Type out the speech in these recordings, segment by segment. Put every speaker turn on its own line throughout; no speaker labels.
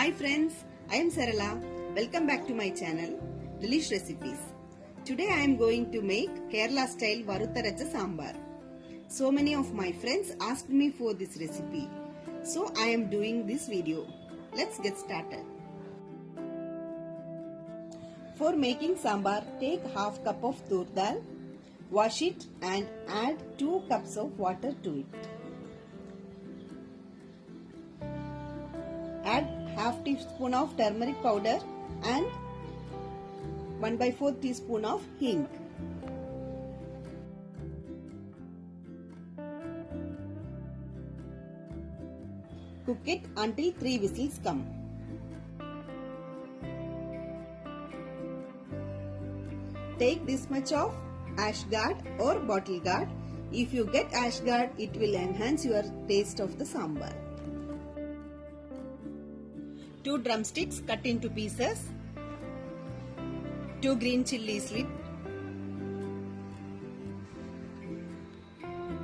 Hi friends, I am Sarala. Welcome back to my channel, Delish Recipes. Today I am going to make Kerala style Varutaracha Sambar. So many of my friends asked me for this recipe. So I am doing this video. Let's get started. For making sambar, take half cup of tur dal, wash it and add 2 cups of water to it. Add half teaspoon of turmeric powder and 1/4 teaspoon of hing. Cook it until 3 whistles come. Take this much of ashgard or bottle gourd. If you get ashgard, it will enhance your taste of the sambar. 2 drumsticks cut into pieces, 2 green chilli slit,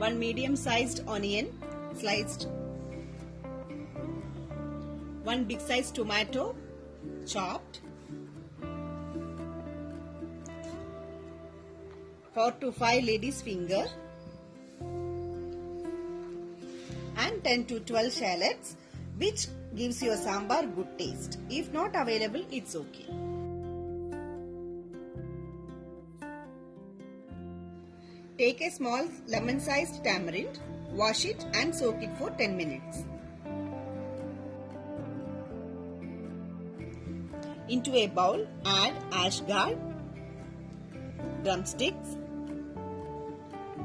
1 medium-sized onion sliced, 1 big-sized tomato chopped, 4 to 5 ladies' finger, and 10 to 12 shallots, which gives your sambar good taste. If not available, it's okay. Take a small lemon-sized tamarind, wash it and soak it for 10 minutes. Into a bowl, add ashgard, drumsticks,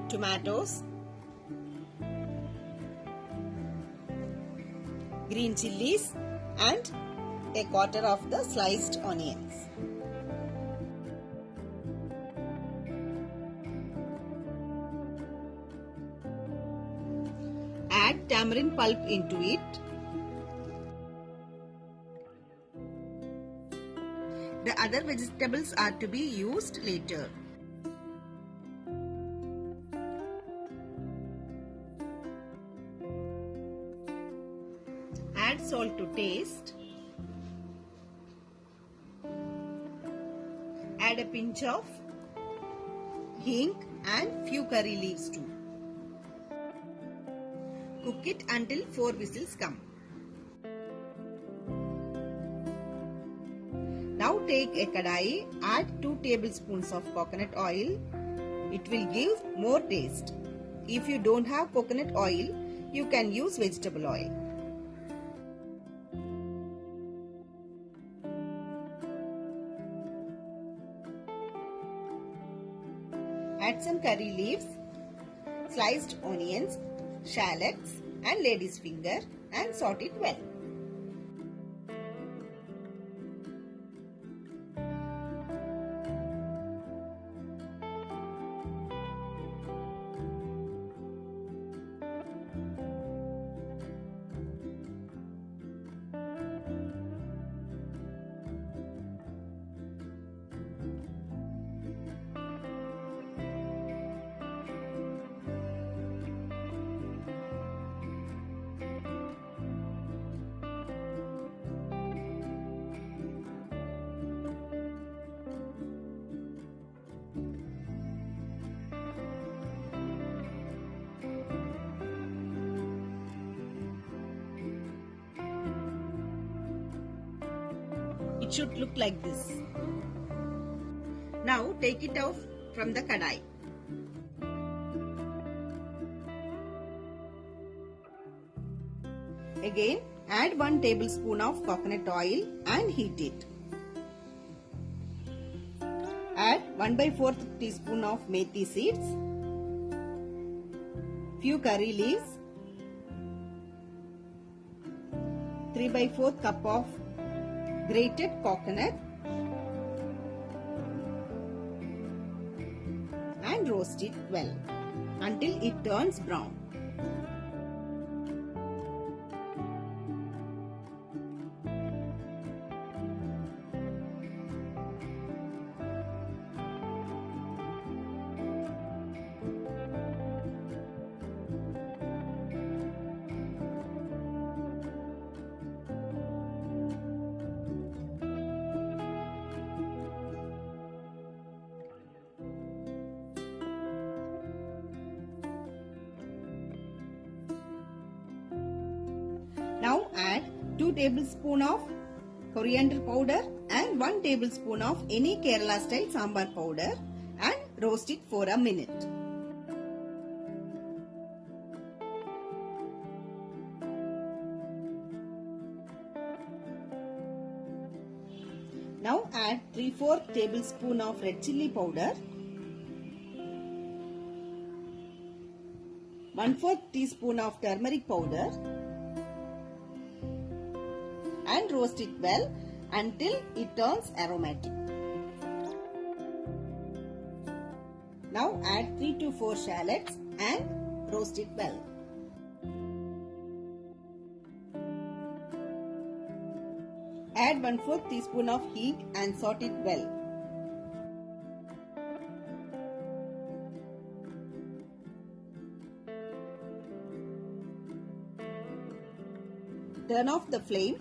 tomatoes, green chillies and a quarter of the sliced onions. Add tamarind pulp into it. The other vegetables are to be used later. Add salt to taste. Add a pinch of hing and few curry leaves too. Cook it until 4 whistles come. Now take a kadai, add 2 tablespoons of coconut oil. It will give more taste. If you don't have coconut oil, you can use vegetable oil. Add some curry leaves, sliced onions, shallots and lady's finger and saute it well. It should look like this. Now take it off from the kadai. Again, add 1 tablespoon of coconut oil and heat it. Add 1/4 teaspoon of methi seeds, few curry leaves, 3/4 cup of grated coconut and roast it well until it turns brown. 2 tablespoons of coriander powder and 1 tablespoon of any Kerala style sambar powder and roast it for a minute. Now add 3/4 tablespoon of red chilli powder, 1/4 teaspoon of turmeric powder and roast it well until it turns aromatic. Now add 3 to 4 shallots and roast it well. Add 1/4 teaspoon of hing and saute it well. Turn off the flame,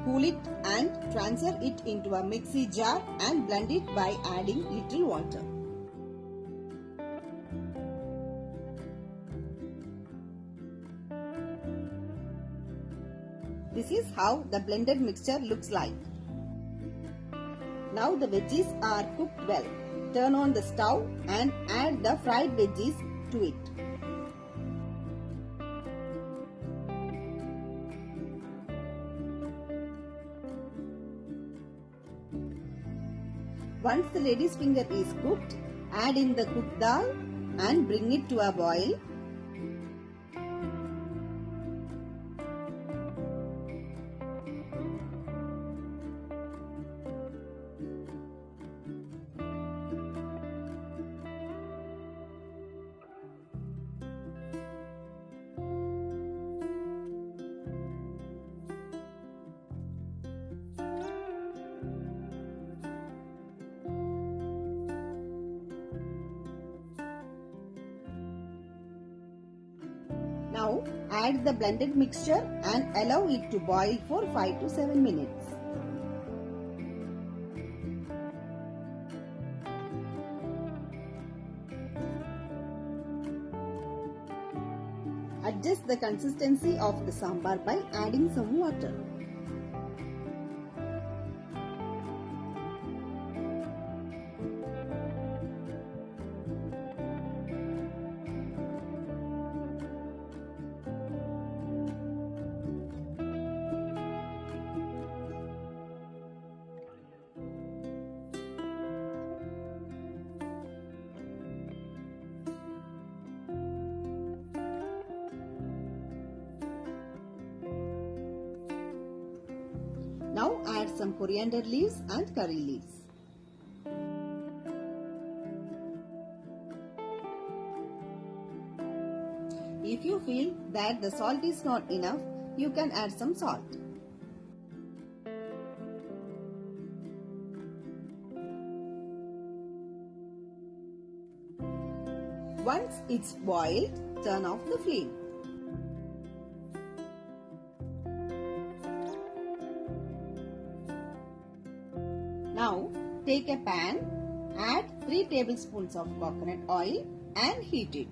cool it and transfer it into a mixie jar and blend it by adding little water. This is how the blended mixture looks like. Now the veggies are cooked well. Turn on the stove and add the fried veggies to it. Once the lady's finger is cooked, add in the cooked dal and bring it to a boil. Now add the blended mixture and allow it to boil for 5 to 7 minutes. Adjust the consistency of the sambar by adding some water. Now add some coriander leaves and curry leaves. If you feel that the salt is not enough, you can add some salt. Once it's boiled, turn off the flame. Now take a pan, add 3 tablespoons of coconut oil and heat it.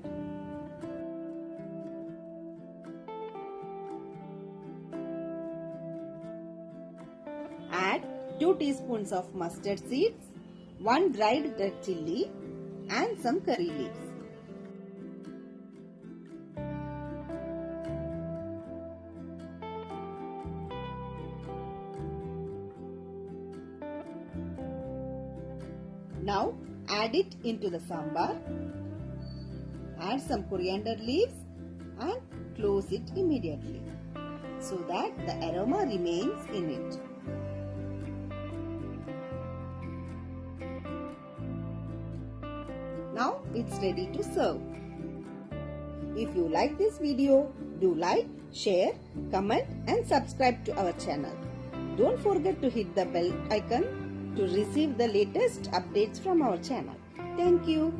Add 2 teaspoons of mustard seeds, 1 dried red chilli and some curry leaves. Now add it into the sambar, add some coriander leaves and close it immediately so that the aroma remains in it. Now it's ready to serve. If you like this video, do like, share, comment and subscribe to our channel. Don't forget to hit the bell icon to receive the latest updates from our channel. Thank you.